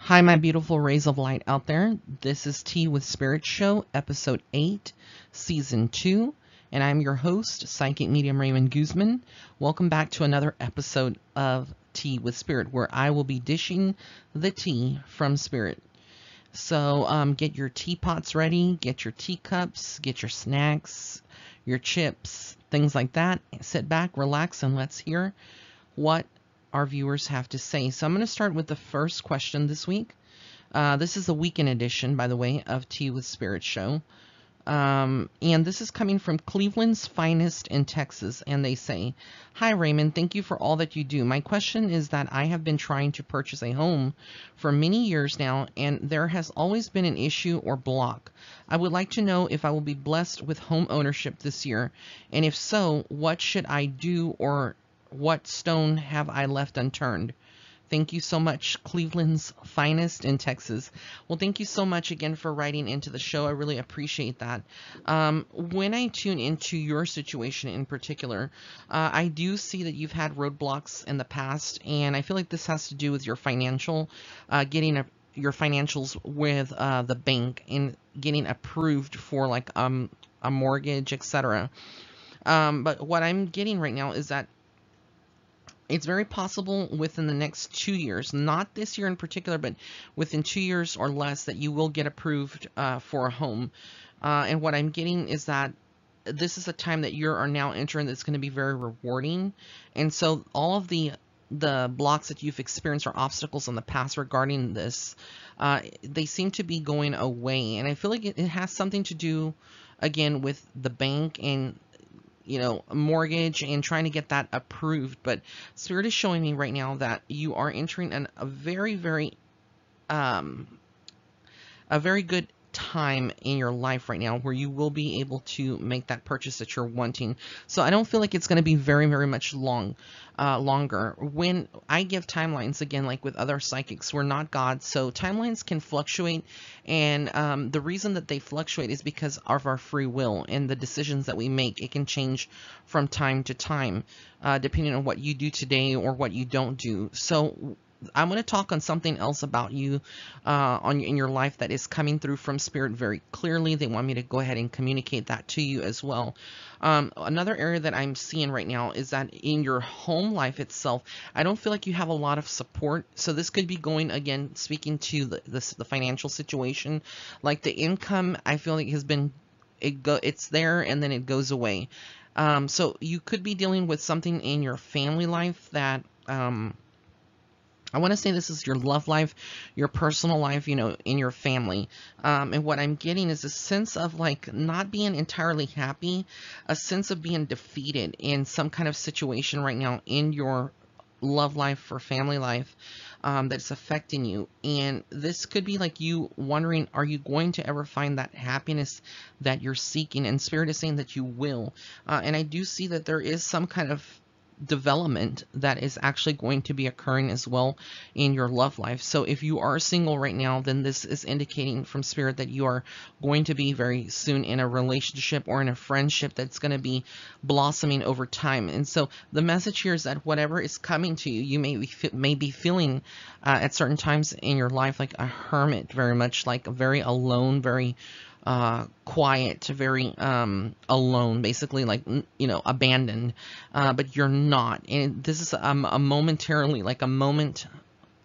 Hi, my beautiful rays of light out there. This is Tea with Spirit Show, Episode 8, Season 2, and I'm your host, Psychic Medium Raymond Guzman. Welcome back to another episode of Tea with Spirit, where I will be dishing the tea from Spirit. So get your teapots ready, get your teacups, get your snacks, your chips, things like that. Sit back, relax, and let's hear what our viewers have to say. So I'm going to start with the first question this week. This is the weekend edition, by the way, of Tea with Spirit Show. And this is coming from Cleveland's Finest in Texas. And they say, "Hi, Raymond. Thank you for all that you do. My question is that I have been trying to purchase a home for many years now, and there has always been an issue or block. I would like to know if I will be blessed with home ownership this year. And if so, what should I do, or what stone have I left unturned? Thank you so much, Cleveland's Finest in Texas." Well, thank you so much again for writing into the show. I really appreciate that. When I tune into your situation in particular, I do see that you've had roadblocks in the past, and I feel like this has to do with your financial, your financials with the bank and getting approved for like a mortgage, etc. But what I'm getting right now is that it's very possible within the next 2 years, not this year in particular, but within 2 years or less, that you will get approved for a home. And what I'm getting is that this is a time that you are now entering that's going to be very rewarding. And so all of the blocks that you've experienced or obstacles in the past regarding this, they seem to be going away. And I feel like it has something to do, again, with the bank and a mortgage and trying to get that approved. But Spirit is showing me right now that you are entering a very, very good time in your life right now where you will be able to make that purchase that you're wanting. So I don't feel like it's going to be very, very much longer. When I give timelines, again, like with other psychics, we're not God, so timelines can fluctuate, and the reason that they fluctuate is because of our free will and the decisions that we make. It can change from time to time, depending on what you do today or what you don't do. So I'm going to talk on something else about you in your life that is coming through from Spirit very clearly. They want me to go ahead and communicate that to you as well. Another area that I'm seeing right now is that in your home life itself, I don't feel like you have a lot of support. So this could be going, again, speaking to the financial situation. Like the income, I feel like has been, it's there and then it goes away. So you could be dealing with something in your family life that I want to say this is your love life, your personal life, in your family. And what I'm getting is a sense of like not being entirely happy, a sense of being defeated in some kind of situation right now in your love life or family life that's affecting you. And this could be like you wondering, are you going to ever find that happiness that you're seeking? And Spirit is saying that you will. And I do see that there is some kind of development that is actually going to be occurring as well in your love life. So if you are single right now, then this is indicating from Spirit that you are going to be very soon in a relationship or in a friendship that's going to be blossoming over time. And so the message here is that whatever is coming to you, you may be feeling at certain times in your life like a hermit, very much like very alone, very quiet, very alone, basically, like abandoned, but you're not. And this is a momentarily, like a moment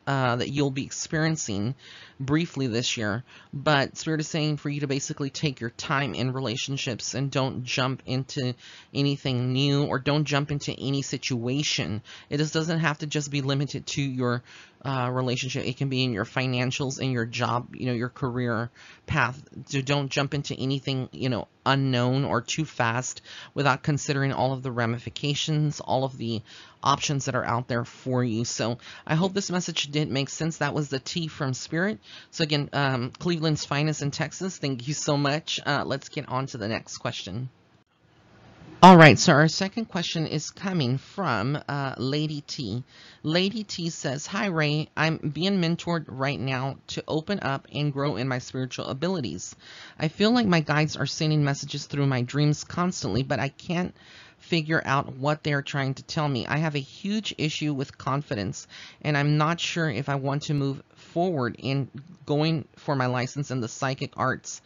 that you'll be experiencing briefly this year. But Spirit is saying for you to basically take your time in relationships and don't jump into anything new, or don't jump into any situation. It just doesn't have to just be limited to your relationship. It can be in your financials, in your job, your career path. So don't jump into anything, unknown or too fast without considering all of the ramifications, all of the options that are out there for you. So I hope this message did make sense. That was the tea from Spirit. So again, Cleveland's Finest in Texas, thank you so much. Let's get on to the next question. All right, so our second question is coming from Lady T. Lady T says, "Hi, Ray. I'm being mentored right now to open up and grow in my spiritual abilities. I feel like my guides are sending messages through my dreams constantly, but I can't figure out what they're trying to tell me. I have a huge issue with confidence, and I'm not sure if I want to move forward in going for my license in the psychic arts.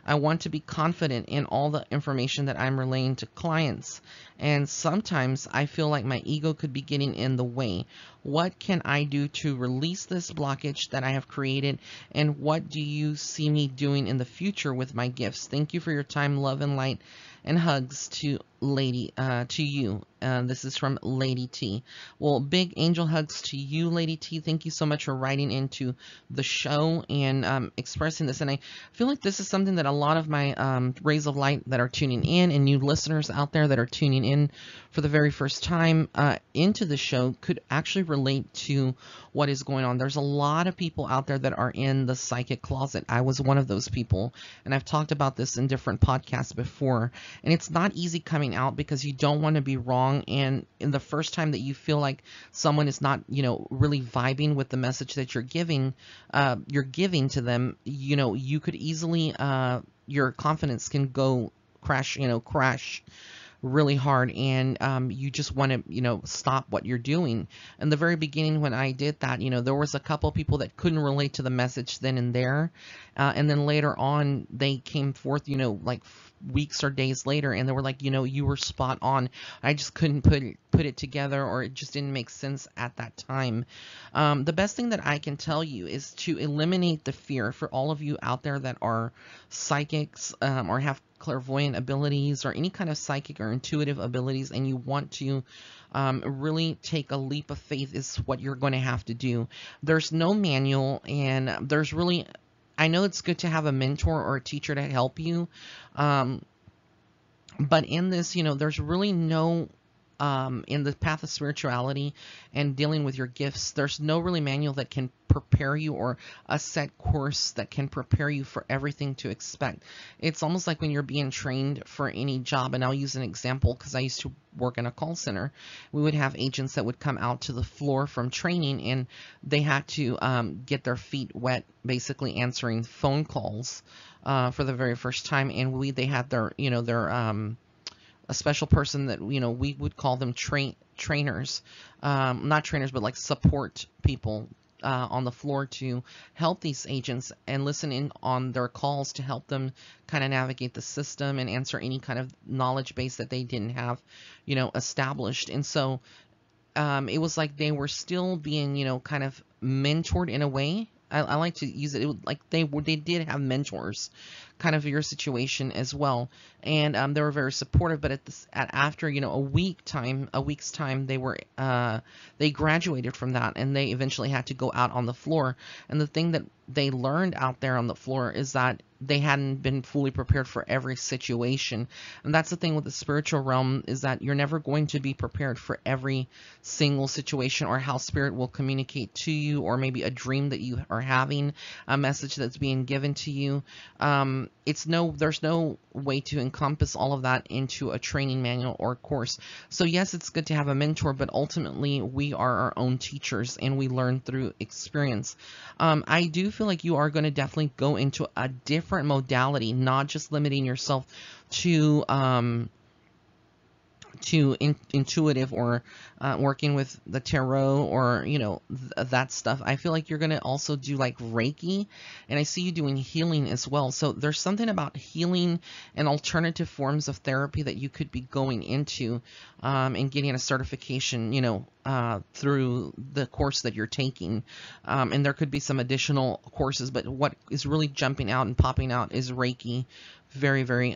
I want to be confident in all the information that I'm relaying to clients, and sometimes I feel like my ego could be getting in the way. What can I do to release this blockage that I have created, and what do you see me doing in the future with my gifts? Thank you for your time, love and light, and hugs to to you. This is from Lady T. Well, big angel hugs to you, Lady T. Thank you so much for writing into the show and expressing this. And I feel like this is something that a lot of my rays of light that are tuning in, and new listeners out there that are tuning in for the very first time into the show, could actually relate to what is going on. There's a lot of people out there that are in the psychic closet. I was one of those people, and I've talked about this in different podcasts before. And it's not easy coming out because you don't want to be wrong. And in the first time that you feel like someone is not, really vibing with the message that you're giving to them, you could easily, your confidence can go crash really hard, and you just want to stop what you're doing. In the very beginning, when I did that, there was a couple people that couldn't relate to the message then and there, and then later on they came forth like weeks or days later, and they were like, you were spot on. I just couldn't put it together, or it just didn't make sense at that time. The best thing that I can tell you is to eliminate the fear. For all of you out there that are psychics or have clairvoyant abilities or any kind of psychic or intuitive abilities, and you want to really take a leap of faith, is what you're going to have to do. There's no manual, and I know it's good to have a mentor or a teacher to help you, but in this, there's really no in the path of spirituality and dealing with your gifts, there's no really manual that can prepare you, or a set course that can prepare you for everything to expect. It's almost like when you're being trained for any job, and I'll use an example because I used to work in a call center. We would have agents that would come out to the floor from training, and they had to get their feet wet, basically answering phone calls for the very first time. And they had their a special person that we would call them trainers, not trainers, but like support people on the floor to help these agents and listen in on their calls to help them kind of navigate the system and answer any kind of knowledge base that they didn't have established. And so it was like they were still being kind of mentored in a way. I like to use it, like they did have mentors, kind of your situation as well, and they were very supportive. But after a week's time, they graduated from that, and they eventually had to go out on the floor. And the thing that they learned out there on the floor is that they hadn't been fully prepared for every situation. And that's the thing with the spiritual realm, is that you're never going to be prepared for every single situation, or how spirit will communicate to you, or maybe a dream that you are having, a message that's being given to you. There's no way to encompass all of that into a training manual or course. So yes, it's good to have a mentor, but ultimately we are our own teachers, and we learn through experience. I do feel like you are going to definitely go into a different modality, not just limiting yourself to intuitive or working with the tarot, or that stuff. I feel like you're going to also do like Reiki, and I see you doing healing as well. So there's something about healing and alternative forms of therapy that you could be going into and getting a certification through the course that you're taking, and there could be some additional courses, but what is really jumping out and popping out is Reiki. Very, very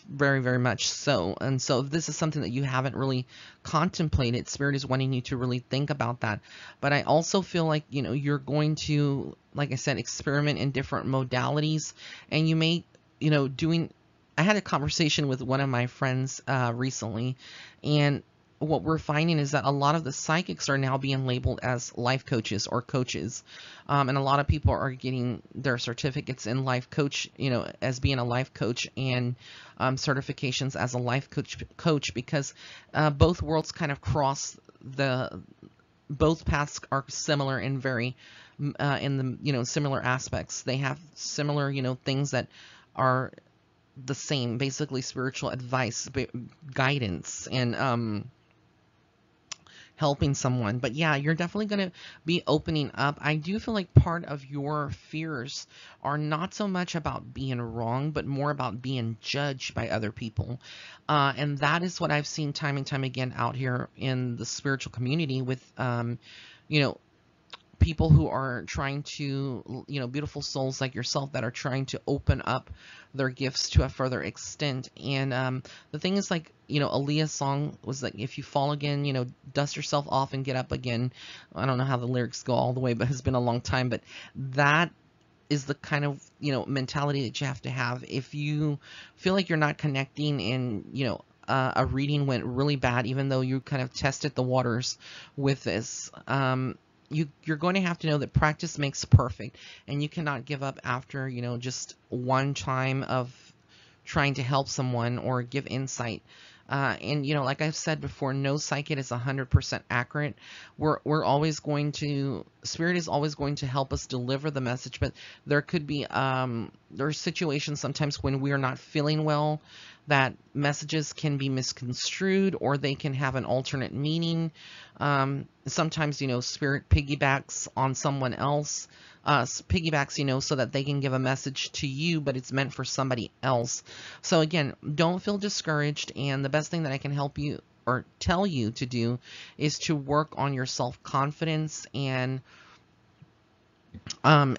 very, very much so. And so if this is something that you haven't really contemplated, Spirit is wanting you to really think about that. But I also feel like, you're going to, like I said, experiment in different modalities, and you may, I had a conversation with one of my friends recently, and what we're finding is that a lot of the psychics are now being labeled as life coaches or coaches. And a lot of people are getting their certificates in life coach, as being a life coach, and certifications as a life coach, because both worlds kind of cross both paths are similar and very in the, similar aspects. They have similar, things that are the same, basically spiritual advice, guidance, and helping someone. But yeah, you're definitely going to be opening up. I do feel like part of your fears are not so much about being wrong, but more about being judged by other people. And that is what I've seen time and time again out here in the spiritual community with, you know, people who are trying to, beautiful souls like yourself that are trying to open up their gifts to a further extent. And the thing is, like, Aaliyah's song was like, if you fall again, dust yourself off and get up again. I don't know how the lyrics go all the way, but it's been a long time. But that is the kind of, mentality that you have to have. If you feel like you're not connecting and, a reading went really bad, even though you kind of tested the waters with this, you're going to have to know that practice makes perfect, and you cannot give up after, just one time of trying to help someone or give insight. And like I've said before, no psychic is 100% accurate. We're always going to, spirit is always going to help us deliver the message, but there could be there are situations sometimes when we are not feeling well, that messages can be misconstrued, or they can have an alternate meaning. Sometimes, spirit piggybacks on someone else, piggybacks, so that they can give a message to you, but it's meant for somebody else. So again, don't feel discouraged. And the best thing that I can help you or tell you to do is to work on your self-confidence, and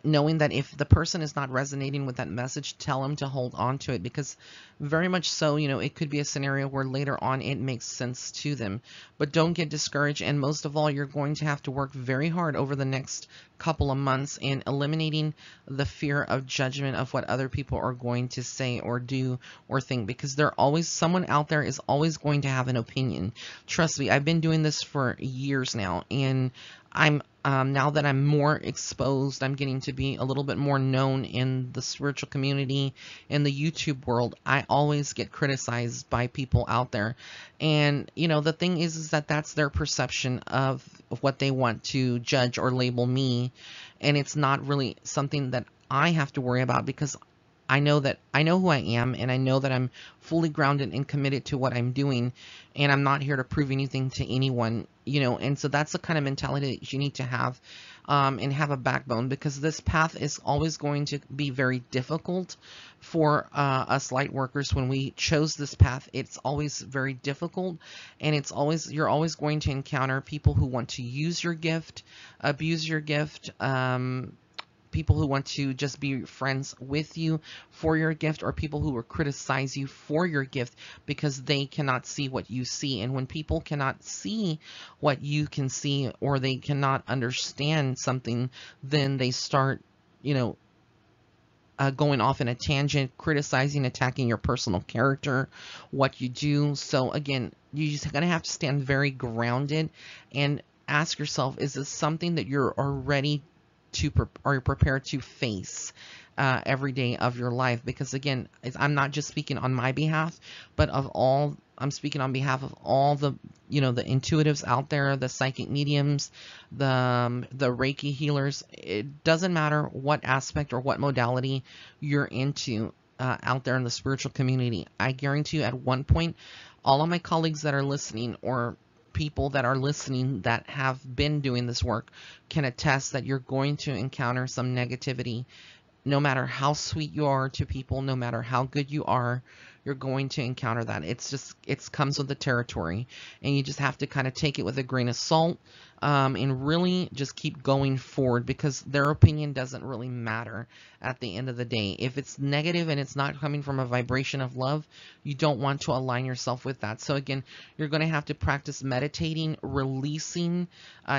knowing that if the person is not resonating with that message, tell them to hold on to it, because very much so, it could be a scenario where later on it makes sense to them. But don't get discouraged. And most of all, you're going to have to work very hard over the next couple of months in eliminating the fear of judgment of what other people are going to say or do or think, because someone out there is always going to have an opinion. Trust me, I've been doing this for years now, and I'm now that I'm more exposed, I'm getting to be a little bit more known in the spiritual community, in the YouTube world. I always get criticized by people out there. And, the thing is that that's their perception of what they want to judge or label me. And it's not really something that I have to worry about, because I know who I am, and I know that I'm fully grounded and committed to what I'm doing, and I'm not here to prove anything to anyone, and so that's the kind of mentality that you need to have, and have a backbone, because this path is always going to be very difficult for us light workers. When we chose this path, it's always very difficult, and you're always going to encounter people who want to use your gift, abuse your gift, people who want to just be friends with you for your gift, or people who will criticize you for your gift because they cannot see what you see. And when people cannot see what you can see, or they cannot understand something, then they start, going off in a tangent, criticizing, attacking your personal character, what you do. So again, you just gonna have to stand very grounded and ask yourself, is this something that you're already are you prepared to face every day of your life? Because again, I'm not just speaking on my behalf, but I'm speaking on behalf of all the, the intuitives out there, the psychic mediums, the Reiki healers. It doesn't matter what aspect or what modality you're into out there in the spiritual community. I guarantee you, at one point, all of my colleagues that are listening, or people that are listening that have been doing this work, can attest that you're going to encounter some negativity. No matter how sweet you are to people, no matter how good you are, you're going to encounter that. It comes with the territory, and you just have to kind of take it with a grain of salt, and really just keep going forward, because their opinion doesn't really matter at the end of the day. If it's negative and it's not coming from a vibration of love, you don't want to align yourself with that. So again, you're going to have to practice meditating, releasing,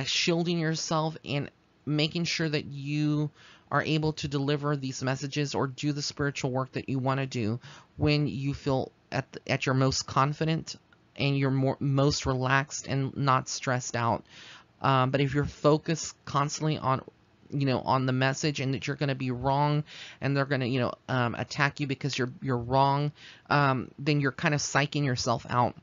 shielding yourself, and making sure that you are able to deliver these messages or do the spiritual work that you want to do when you feel at your most confident, and you're most relaxed and not stressed out. But if you're focused constantly on on the message, and that you're going to be wrong, and they're going to attack you because you're wrong, then you're kind of psyching yourself out,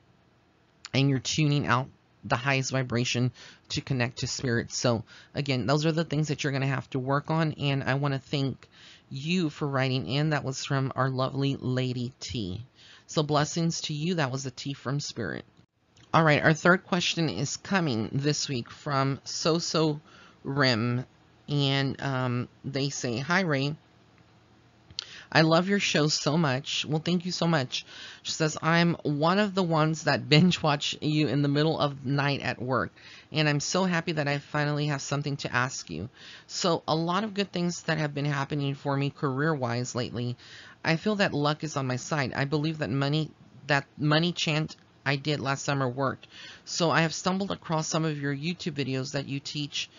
and you're tuning out the highest vibration to connect to spirit. So again, those are the things that you're going to have to work on. And I want to thank you for writing in. That was from our lovely Lady T. So blessings to you. That was a T from Spirit. All right, our third question is coming this week from So Rim. And they say, "Hi, Ray. I love your show so much." Well, thank you so much. She says, "I'm one of the ones that binge watch you in the middle of the night at work. And I'm so happy that I finally have something to ask you. So a lot of good things that have been happening for me career-wise lately. I feel that luck is on my side. I believe that money chant I did last summer worked. So I have stumbled across some of your YouTube videos that you teach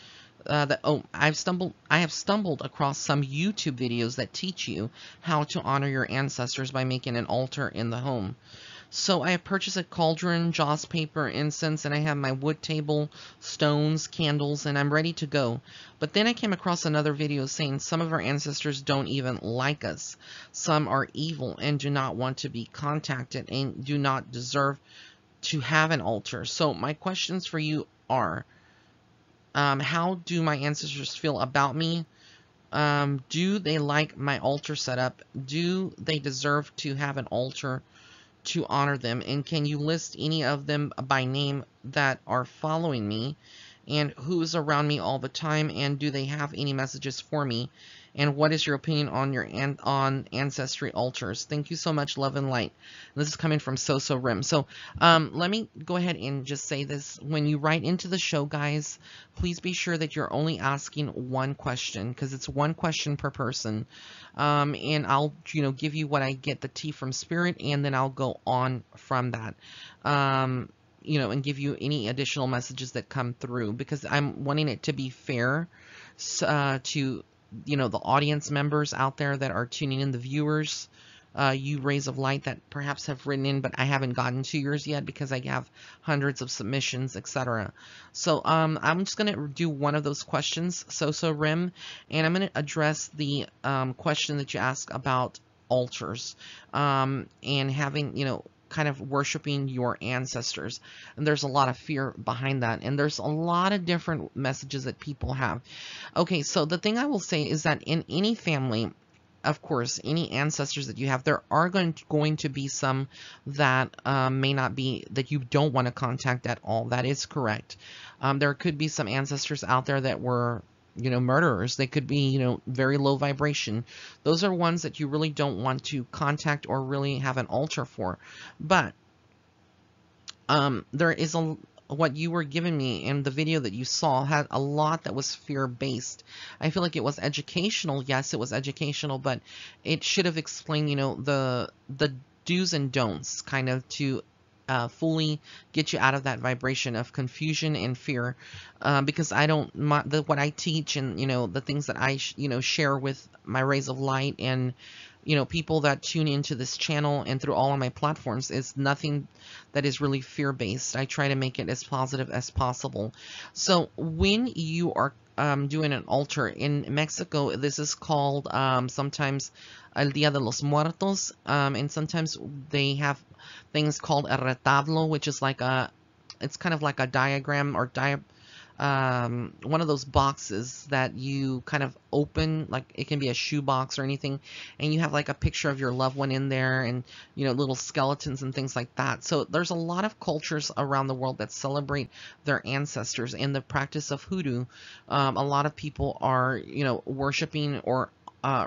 I have stumbled across some YouTube videos that teach you how to honor your ancestors by making an altar in the home. So I have purchased a cauldron, joss paper, incense, and I have my wood table, stones, candles, and I'm ready to go. But then I came across another video saying some of our ancestors don't even like us. Some are evil and do not want to be contacted and do not deserve to have an altar. So my questions for you are, how do my ancestors feel about me? Do they like my altar setup? Do they deserve to have an altar to honor them? And can you list any of them by name that are following me? And who's around me all the time? And do they have any messages for me? And what is your opinion on your on ancestry altars? Thank you so much, love and light. This is coming from So Rim. So let me go ahead and just say this. When you write into the show, guys, please be sure that you're only asking one question, because it's one question per person. And I'll give you what I get, the tea from Spirit, and then I'll go on from that. And give you any additional messages that come through, because I'm wanting it to be fair to the audience members out there that are tuning in, the viewers, you rays of light that perhaps have written in, but I haven't gotten to yours yet because I have hundreds of submissions, etc. So I'm just going to do one of those questions, So Rim, and I'm going to address the question that you asked about altars and having, kind of worshiping your ancestors. And there's a lot of fear behind that, and there's a lot of different messages that people have. Okay, so the thing I will say is that in any family, of course, any ancestors that you have, there are going to be some that may not be, that you don't want to contact at all. That is correct. There could be some ancestors out there that were murderers. They could be, very low vibration. Those are ones that you really don't want to contact or really have an altar for. But there is what you were giving me in the video that you saw had a lot that was fear-based. I feel like it was educational. Yes, it was educational, but it should have explained, the do's and don'ts, kind of to fully get you out of that vibration of confusion and fear, because I don't, what I teach and the things that I share with my rays of light and people that tune into this channel and through all of my platforms is nothing that is really fear-based. I try to make it as positive as possible. So when you are doing an altar in Mexico, this is called sometimes El Día de los Muertos, and sometimes they have things called a retablo, which is like it's kind of like a diagram or one of those boxes that you kind of open, like it can be a shoe box or anything, and you have like a picture of your loved one in there, and little skeletons and things like that. So there's a lot of cultures around the world that celebrate their ancestors. In the practice of hoodoo, a lot of people are worshiping or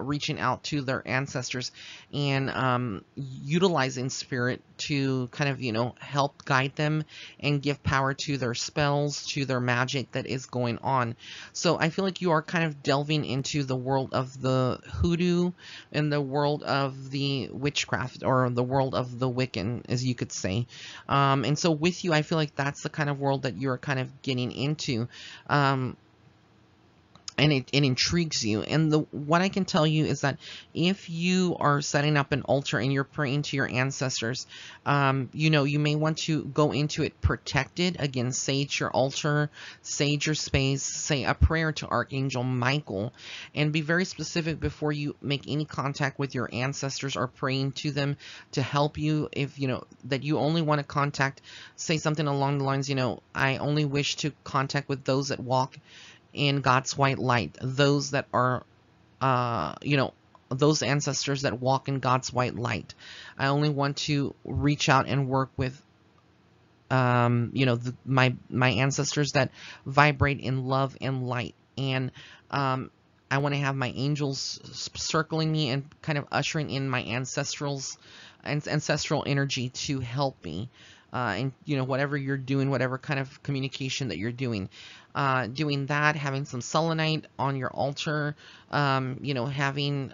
reaching out to their ancestors and utilizing spirit to kind of help guide them and give power to their spells, to their magic that is going on. So I feel like you are kind of delving into the world of the hoodoo and the world of the witchcraft, or the world of the Wiccan, as you could say. And so with you, I feel like that's the kind of world that you're kind of getting into. and it intrigues you. And what I can tell you is that if you are setting up an altar and you're praying to your ancestors, you know, you may want to go into it protected. Again, sage your altar, sage your space, say a prayer to Archangel Michael, and be very specific before you make any contact with your ancestors or praying to them to help you. If you know that you only want to contact, say something along the lines, you know, I only wish to contact with those that walk in God's white light, those that are, you know, those ancestors that walk in God's white light. I only want to reach out and work with, you know, my ancestors that vibrate in love and light. And I want to have my angels circling me and kind of ushering in my ancestral energy to help me. And you know, whatever you're doing, whatever kind of communication that you're doing, doing that, having some selenite on your altar, you know, having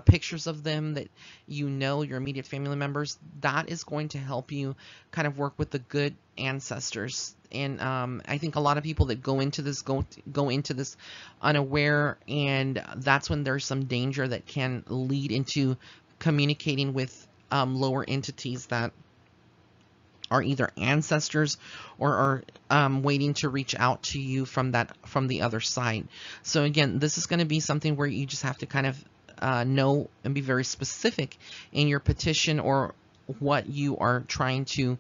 pictures of them that you know, your immediate family members, that is going to help you kind of work with the good ancestors. And I think a lot of people that go into this go into this unaware, and that's when there's some danger that can lead into communicating with lower entities that are either ancestors or are waiting to reach out to you from the other side. So again, this is going to be something where you just have to kind of know and be very specific in your petition, or what you are trying to,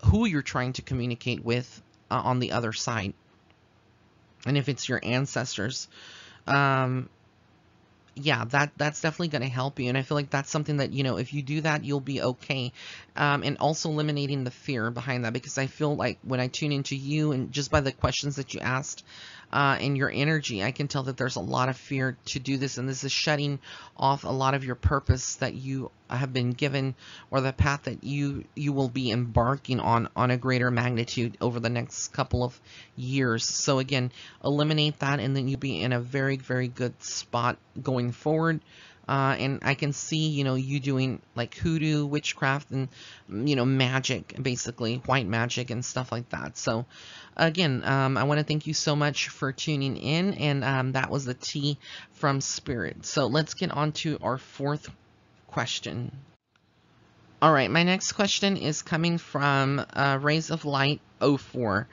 who you're trying to communicate with on the other side. And if it's your ancestors, yeah, that's definitely going to help you. And I feel like that's something that, you know, if you do that, you'll be okay. And also eliminating the fear behind that, because I feel like when I tune into you and just by the questions that you asked, and your energy, I can tell that there's a lot of fear to do this, and this is shutting off a lot of your purpose that you have been given, or the path that you will be embarking on a greater magnitude over the next couple of years. So again, eliminate that, and then you'll be in a very, very good spot going forward. And I can see, you know, you doing like hoodoo, witchcraft, and, you know, magic, basically white magic and stuff like that. So again, I want to thank you so much for tuning in, and that was the tea from Spirit. So let's get on to our fourth question. All right, my next question is coming from Rays of Light 04.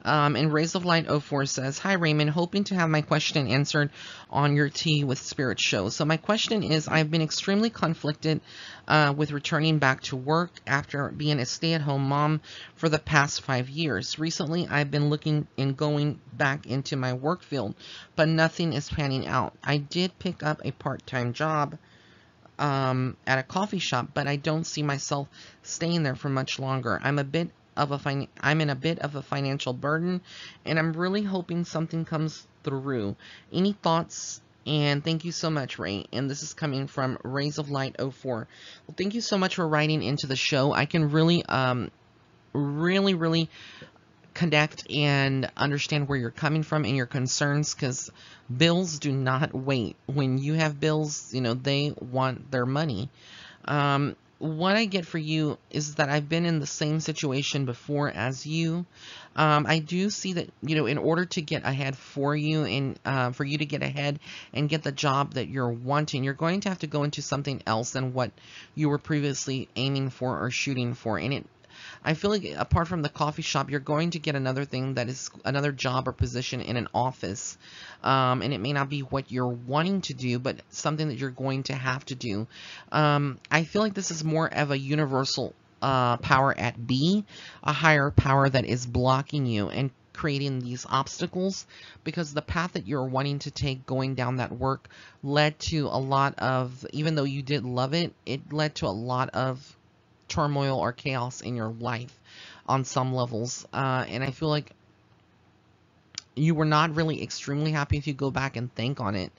And Rays of Light 04 says, "Hi Raymond, hoping to have my question answered on your Tea with Spirit show. So my question is, I've been extremely conflicted with returning back to work after being a stay-at-home mom for the past 5 years. Recently, I've been looking and going back into my work field, but nothing is panning out. I did pick up a part-time job at a coffee shop, but I don't see myself staying there for much longer. I'm in a bit of a financial burden, and I'm really hoping something comes through. Any thoughts? And thank you so much, Ray." And this is coming from Rays of Light 04. Well, thank you so much for writing into the show. I can really, really connect and understand where you're coming from and your concerns, because bills do not wait. When you have bills, you know, they want their money. What I get for you is that I've been in the same situation before as you. I do see that, you know, in order to get ahead for you, and for you to get ahead and get the job that you're wanting, you're going to have to go into something else than what you were previously aiming for or shooting for. And I feel like apart from the coffee shop, you're going to get another thing that is another job or position in an office. And it may not be what you're wanting to do, but something that you're going to have to do. I feel like this is more of a universal power at B, a higher power that is blocking you and creating these obstacles, because the path that you're wanting to take going down that work led to a lot of, even though you did love it, it led to a lot of turmoil or chaos in your life on some levels, and I feel like you were not really extremely happy. If you go back and think on it,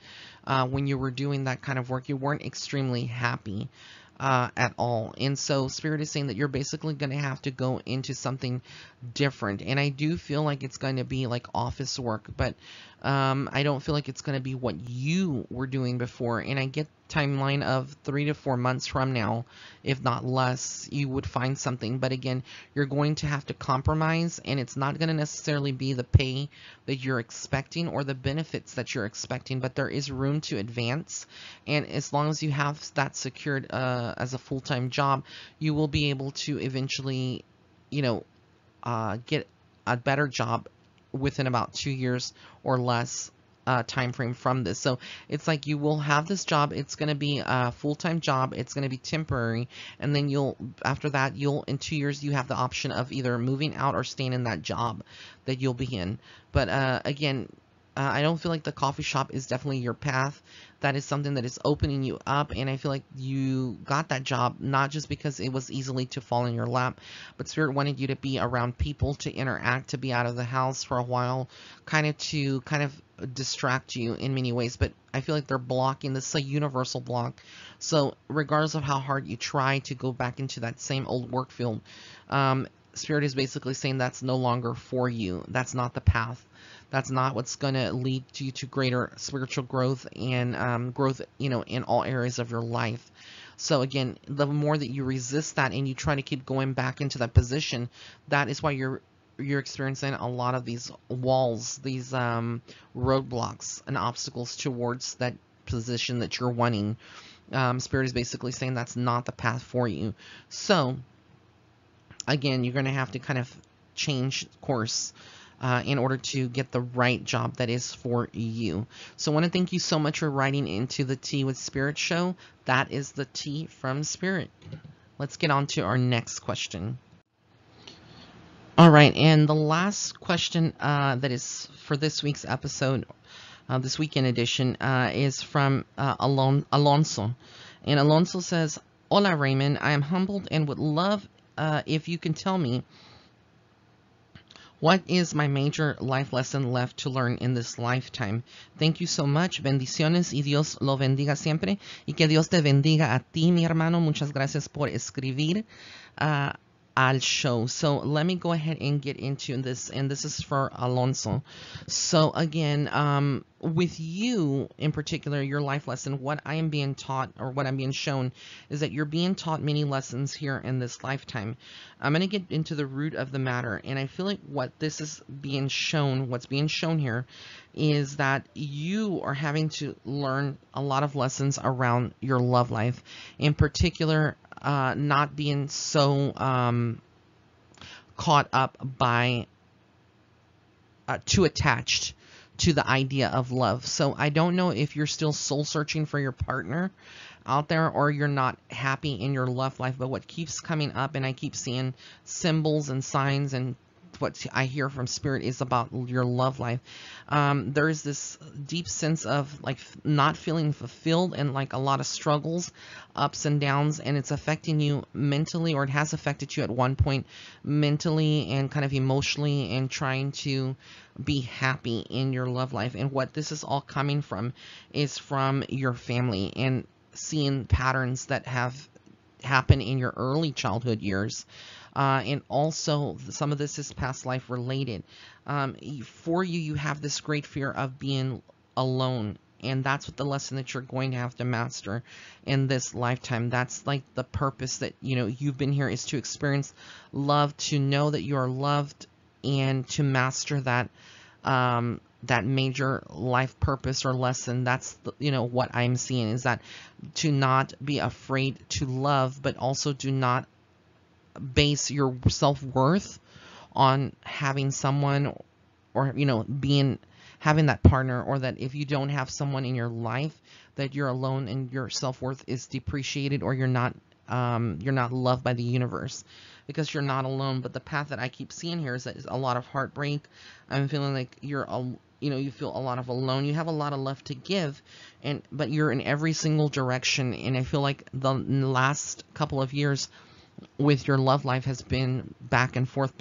when you were doing that kind of work, you weren't extremely happy at all. And so Spirit is saying that you're basically going to have to go into something different, and I do feel like it's going to be like office work, but I don't feel like it's going to be what you were doing before. And I get timeline of 3 to 4 months from now, if not less, you would find something. But again, you're going to have to compromise, and it's not going to necessarily be the pay that you're expecting or the benefits that you're expecting, but there is room to advance. And as long as you have that secured as a full-time job, you will be able to eventually, get a better job within about 2 years or less time frame from this. So it's like you will have this job. It's going to be a full-time job. It's going to be temporary, and then after that, in 2 years you have the option of either moving out or staying in that job that you'll be in. But again, I don't feel like the coffee shop is definitely your path. That is something that is opening you up, and I feel like you got that job not just because it was easily to fall in your lap, but Spirit wanted you to be around people, to interact, to be out of the house for a while, kind of distract you in many ways. But I feel like they're blocking this, is a universal block. So regardless of how hard you try to go back into that same old work field, Spirit is basically saying that's no longer for you. That's not the path. That's not what's going to lead you to greater spiritual growth and growth, in all areas of your life. So again, the more that you resist that and you try to keep going back into that position, that is why you're experiencing a lot of these walls, these roadblocks and obstacles towards that position that you're wanting. Spirit is basically saying that's not the path for you. So again, you're going to have to kind of change course in order to get the right job that is for you. So I want to thank you so much for writing into the Tea with Spirit show. That is the tea from Spirit. Let's get on to our next question. All right, and the last question that is for this week's episode, this weekend edition, is from Alonso. And Alonso says, Hola Raymond, I am humbled and would love if you can tell me, what is my major life lesson left to learn in this lifetime? Thank you so much. Bendiciones y Dios lo bendiga siempre. Y que Dios te bendiga a ti, mi hermano. Muchas gracias por escribir al show. So let me go ahead and get into this, and this is for Alonso. So again, with you in particular, your life lesson, what I am being taught, or what I'm being shown, is that you're being taught many lessons here in this lifetime. I'm going to get into the root of the matter, and I feel like what this is being shown, what's being shown here, is that you are having to learn a lot of lessons around your love life. In particular, not being so caught up by too attached to the idea of love. So I don't know if you're still soul searching for your partner out there, or you're not happy in your love life, but what keeps coming up, and I keep seeing symbols and signs, and what I hear from Spirit is about your love life. There is this deep sense of like not feeling fulfilled, and like a lot of struggles, ups and downs, and it's affecting you mentally, or it has affected you at one point mentally and kind of emotionally, and trying to be happy in your love life. And what this is all coming from is from your family, and seeing patterns that have happened in your early childhood years. And also some of this is past life related. For you, you have this great fear of being alone. And that's what the lesson that you're going to have to master in this lifetime. That's like the purpose that, you've been here, is to experience love, to know that you are loved, and to master that, that major life purpose or lesson. That's what I'm seeing, is that to not be afraid to love, but also do not base your self-worth on having someone, or having that partner, or that if you don't have someone in your life, that you're alone and your self-worth is depreciated, or you're not loved by the universe, because you're not alone. But the path that I keep seeing here is that it's a lot of heartbreak. I'm feeling like you feel a lot of alone. You have a lot of love to give, but you're in every single direction. And I feel like the last couple of years with your love life has been back and forth,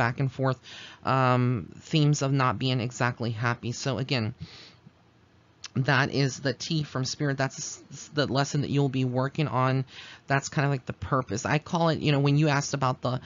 themes of not being exactly happy. So again, that is the T from Spirit. That's the lesson that you'll be working on. That's kind of like the purpose. I call it, when you asked about the,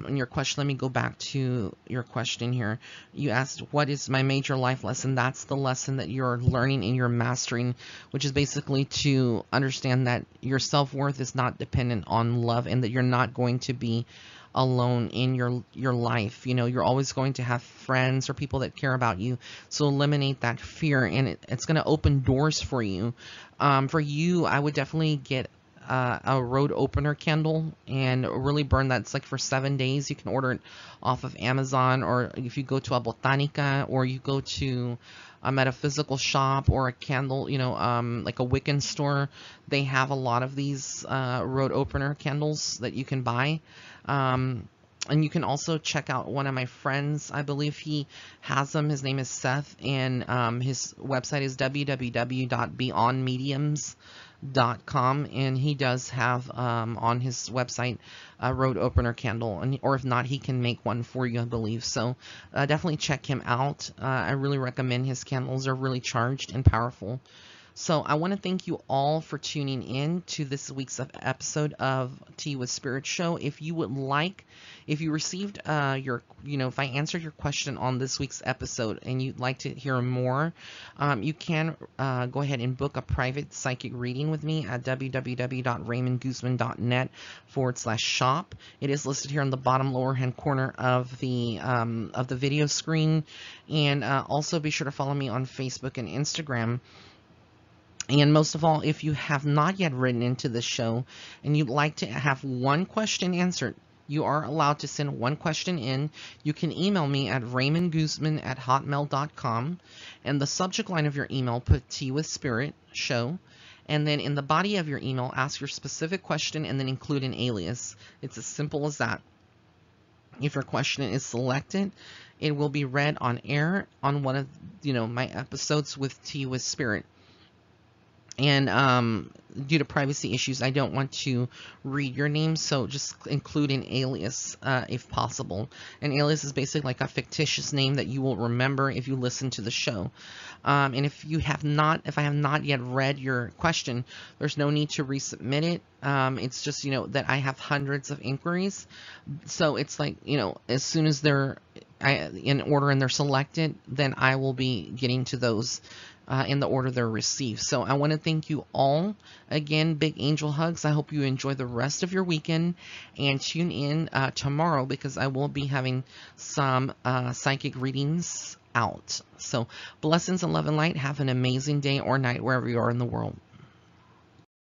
in your question, let me go back to your question here. You asked, what is my major life lesson? That's the lesson that you're learning and you're mastering, which is basically to understand that your self-worth is not dependent on love, and that you're not going to be alone in your life. You're always going to have friends or people that care about you. So eliminate that fear, and it's going to open doors for you. For you, I would definitely get a road opener candle and really burn that. It's like for 7 days. You can order it off of Amazon, or if you go to a botanica, or you go to a metaphysical shop, or a candle, like a Wiccan store, they have a lot of these road opener candles that you can buy. And you can also check out one of my friends. I believe he has them. His name is Seth, and his website is www.beyondmediums.com, and he does have on his website a road opener candle, or if not, he can make one for you, I believe. So definitely check him out. I really recommend his candles. They're really charged and powerful. So I want to thank you all for tuning in to this week's episode of Tea with Spirit Show. If you would like, if you received if I answered your question on this week's episode and you'd like to hear more, you can go ahead and book a private psychic reading with me at www.raymondguzman.net/shop. It is listed here in the bottom lower hand corner of the video screen. And also be sure to follow me on Facebook and Instagram. And most of all, if you have not yet written into the show and you'd like to have one question answered, you are allowed to send one question in. You can email me at raymondguzman@hotmail.com, and the subject line of your email, put Tea with Spirit Show, and then in the body of your email, ask your specific question and then include an alias. It's as simple as that. If your question is selected, it will be read on air on one of my episodes with Tea with Spirit. And due to privacy issues, I don't want to read your name, so just include an alias if possible. An alias is basically like a fictitious name that you will remember if you listen to the show. And if I have not yet read your question, there's no need to resubmit it. It's just that I have hundreds of inquiries, so it's like as soon as they're in order and they're selected, then I will be getting to those in the order they're received. So I want to thank you all again. Big angel hugs. I hope you enjoy the rest of your weekend, and tune in tomorrow, because I will be having some psychic readings out. So blessings and love and light. Have an amazing day or night wherever you are in the world.